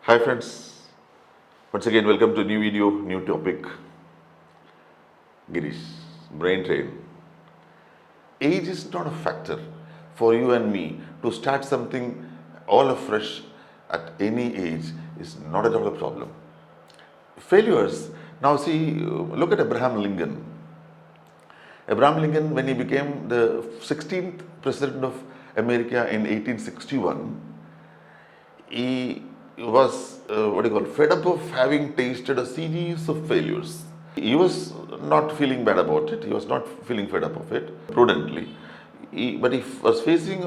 Hi friends, once again welcome to new video, new topic. Girish, Braintrain. Age is not a factor for you and me to start something all afresh at any age is not at all a problem. Failures, now see, look at Abraham Lincoln. Abraham Lincoln, when he became the 16th President of America in 1861, he was fed up of having tasted a series of failures. He was not feeling bad about it. He was not feeling fed up of it prudently. But he was facing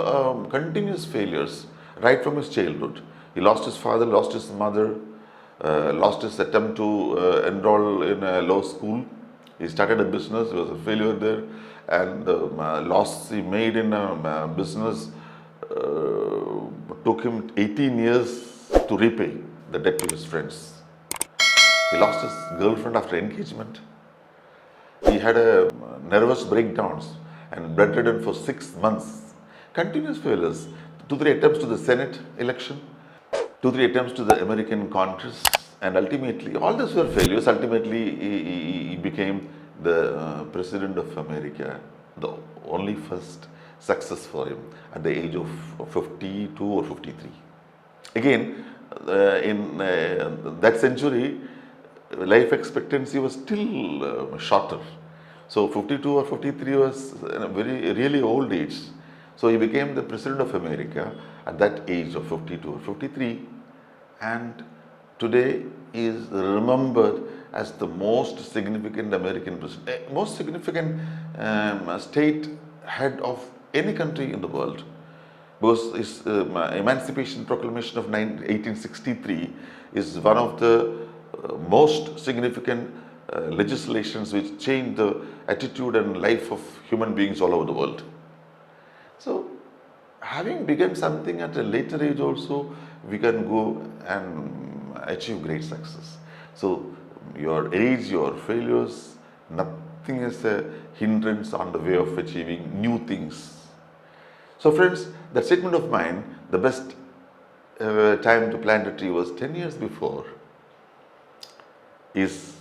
continuous failures right from his childhood. He lost his father, lost his mother, lost his attempt to enroll in a law school. He started a business, he was a failure there, and the loss he made in a business took him 18 years to repay the debt to his friends. He lost his girlfriend after engagement. He had a nervous breakdowns and bedridden for 6 months. Continuous failures. 2-3 attempts to the Senate election, 2-3 attempts to the American Congress, and ultimately, all these were failures. Ultimately, he became the President of America, the only first success for him at the age of 52 or 53. Again, in that century, life expectancy was still shorter. So 52 or 53 was a really old age. So he became the President of America at that age of 52 or 53, and today he is remembered as the most significant American president, most significant state head of any country in the world, because his Emancipation Proclamation of 1863 is one of the most significant legislations which changed the attitude and life of human beings all over the world. So, having begun something at a later age also, we can go and achieve great success. So, your age, your failures, nothing is a hindrance on the way of achieving new things. So friends, that statement of mine, the best time to plant a tree was 10 years before, is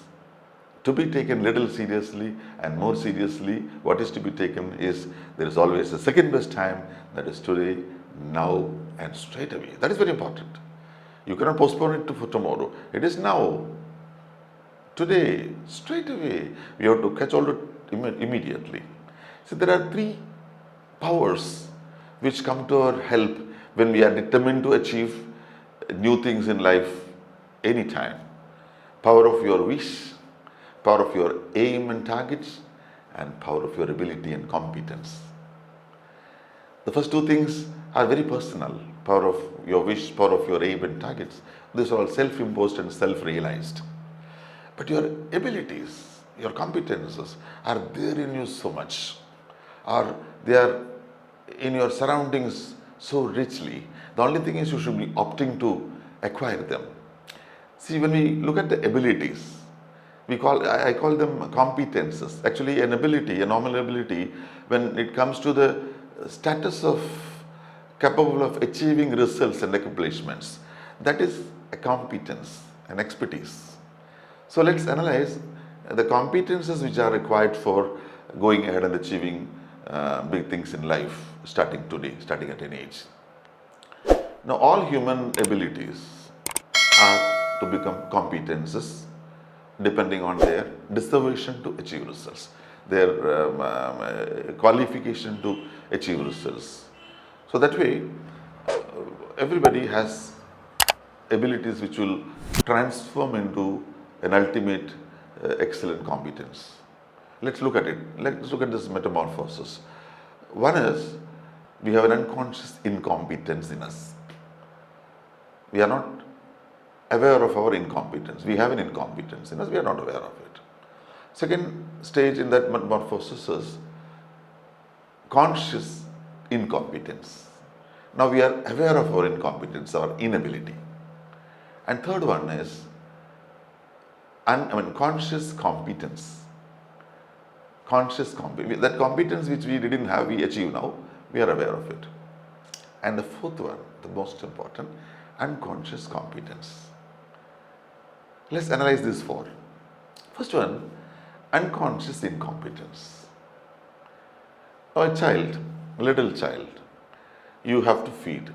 to be taken little seriously, and more seriously what is to be taken is there is always a second best time, that is today, now and straight away. That is very important. You cannot postpone it for tomorrow. It is now, today, straight away. We have to catch hold of it immediately. So there are three powers which come to our help when we are determined to achieve new things in life anytime. Power of your wish, power of your aim and targets, and power of your ability and competence. The first two things are very personal. Power of your wish, power of your aim and targets. These are all self-imposed and self-realized. But your abilities, your competences are there in you so much, or they are in your surroundings so richly. The only thing is you should be opting to acquire them. See, when we look at the abilities, I call them competences. Actually, an ability, a normal ability, when it comes to the status of capable of achieving results and accomplishments, that is a competence, an expertise. So let's analyze the competences which are required for going ahead and achieving big things in life, starting today, starting at any age. Now, all human abilities are to become competences depending on their disposition to achieve results, their qualification to achieve results. So that way, everybody has abilities which will transform into an ultimate excellent competence. Let's look at it. Let's look at this metamorphosis. One is, we have an unconscious incompetence in us. We are not aware of our incompetence. We have an incompetence in us, we are not aware of it. Second stage in that metamorphosis is conscious incompetence. Now we are aware of our incompetence, our inability. And third one is conscious competence. That competence which we didn't have, we achieve now, we are aware of it. And the fourth one, the most important, unconscious competence. Let's analyze these four. First one, unconscious incompetence. A child, little child, you have to feed.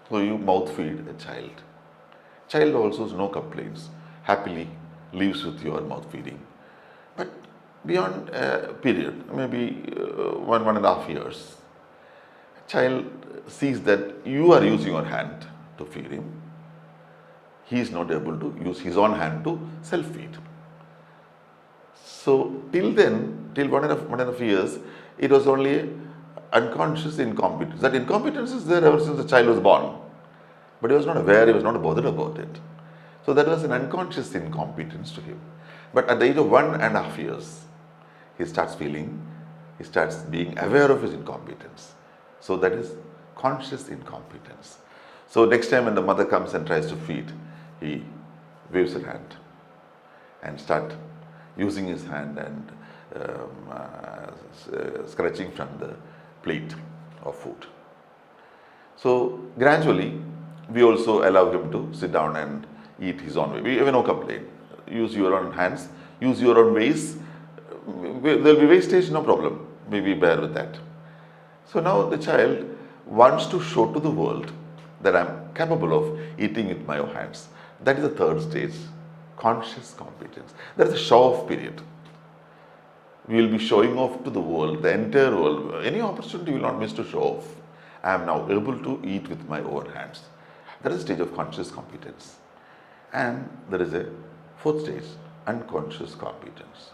So you mouth feed a child. Child also has no complaints, happily lives with your mouth feeding. But beyond a period, maybe 1.5 years, child sees that you are using your hand to feed him. He is not able to use his own hand to self-feed. So till then, till 1.5 years, it was only unconscious incompetence. That incompetence is there ever since the child was born. But he was not aware, he was not bothered about it. So that was an unconscious incompetence to him. But at the age of 1.5 years, he starts being aware of his incompetence. So that is conscious incompetence. So next time when the mother comes and tries to feed, he waves her hand and start using his hand and scratching from the plate of food. So gradually, we also allow him to sit down and eat his own way. We have no complaint. Use your own hands, use your own ways. There will be wastage, no problem. We bear with that. So now the child wants to show to the world that I am capable of eating with my own hands. That is the third stage, conscious competence. That is the show-off period. We will be showing off to the world, the entire world. Any opportunity will not miss to show off. I am now able to eat with my own hands. That is the stage of conscious competence. And there is a fourth stage, unconscious competence.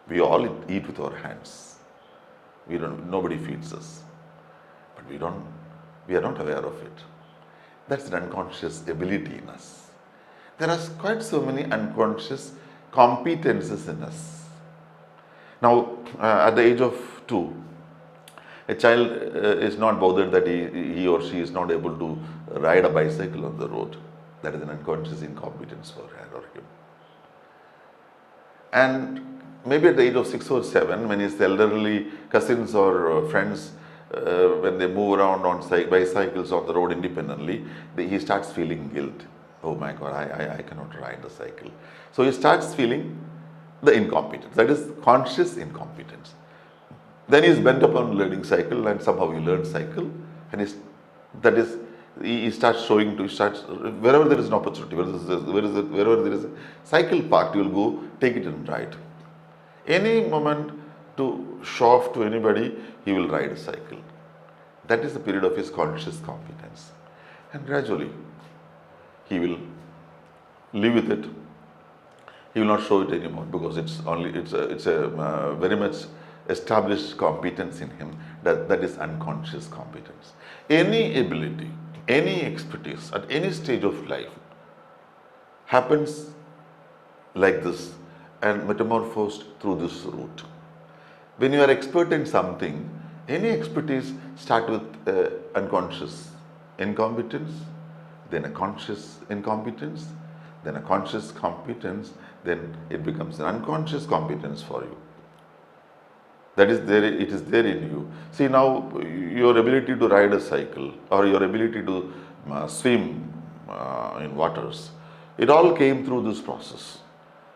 We all eat with our hands. Nobody feeds us. But we are not aware of it. That's an unconscious ability in us. There are quite so many unconscious competences in us. Now, at the age of 2, a child is not bothered that he or she is not able to ride a bicycle on the road. That is an unconscious incompetence for her or him. And maybe at the age of 6 or 7, when his elderly cousins or friends, when they move around on bicycles on the road independently, he starts feeling guilt. Oh my God, I cannot ride the cycle. So he starts feeling the incompetence. That is conscious incompetence. Then he is bent upon learning cycle, and somehow he learns cycle, and he starts wherever there is an opportunity, wherever there is a cycle park, he will go take it and ride. Any moment to show off to anybody, he will ride a cycle. That is the period of his conscious competence. And gradually, he will live with it. He will not show it anymore because it's a very much established competence in him. That is unconscious competence. Any ability, any expertise at any stage of life happens like this and metamorphosed through this route. When you are expert in something, any expertise start with unconscious incompetence, then a conscious incompetence, then a conscious competence, then it becomes an unconscious competence for you. That is there, it is there in you. See, now your ability to ride a cycle or your ability to swim in waters, it all came through this process.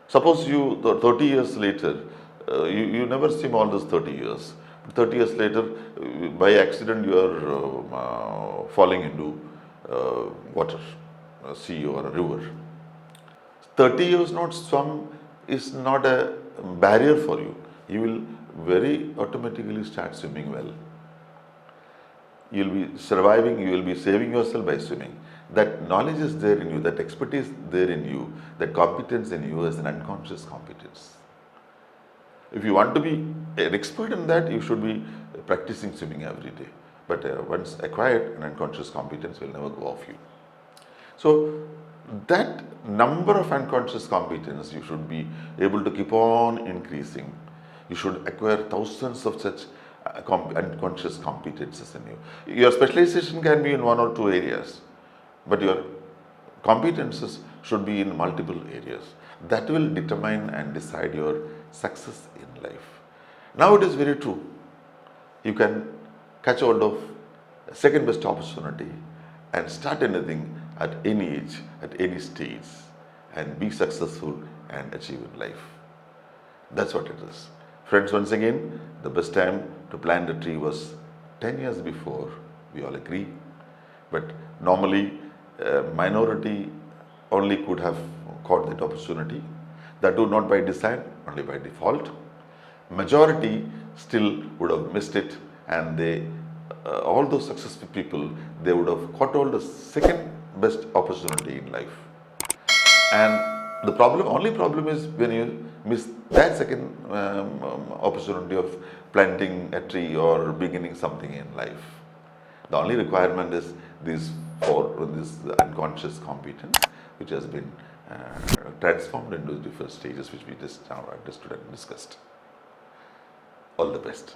Suppose you 30 years later, you never swim all those 30 years. 30 years later, by accident, you are falling into water, a sea or a river. 30 years not swum is not a barrier for you. You will very automatically start swimming well. You will be surviving, you will be saving yourself by swimming. That knowledge is there in you, that expertise there in you, that competence in you is an unconscious competence. If you want to be an expert in that, you should be practicing swimming every day. But once acquired, an unconscious competence will never go off you. So that number of unconscious competence you should be able to keep on increasing. You should acquire thousands of such unconscious competences in you. Your specialization can be in 1 or 2 areas, but your competences should be in multiple areas. That will determine and decide your success in life. Now it is very true. You can catch hold of a second best opportunity and start anything at any age, at any stage, and be successful and achieve in life. That's what it is. Friends, once again, the best time to plant a tree was 10 years before, we all agree. But normally, minority only could have caught that opportunity. That too not by design, only by default. Majority still would have missed it, and all those successful people, they would have caught all the second best opportunity in life. And the only problem is when you miss that second opportunity of planting a tree or beginning something in life. The only requirement is this unconscious competence, which has been transformed into different stages, which we just now understood and discussed. All the best.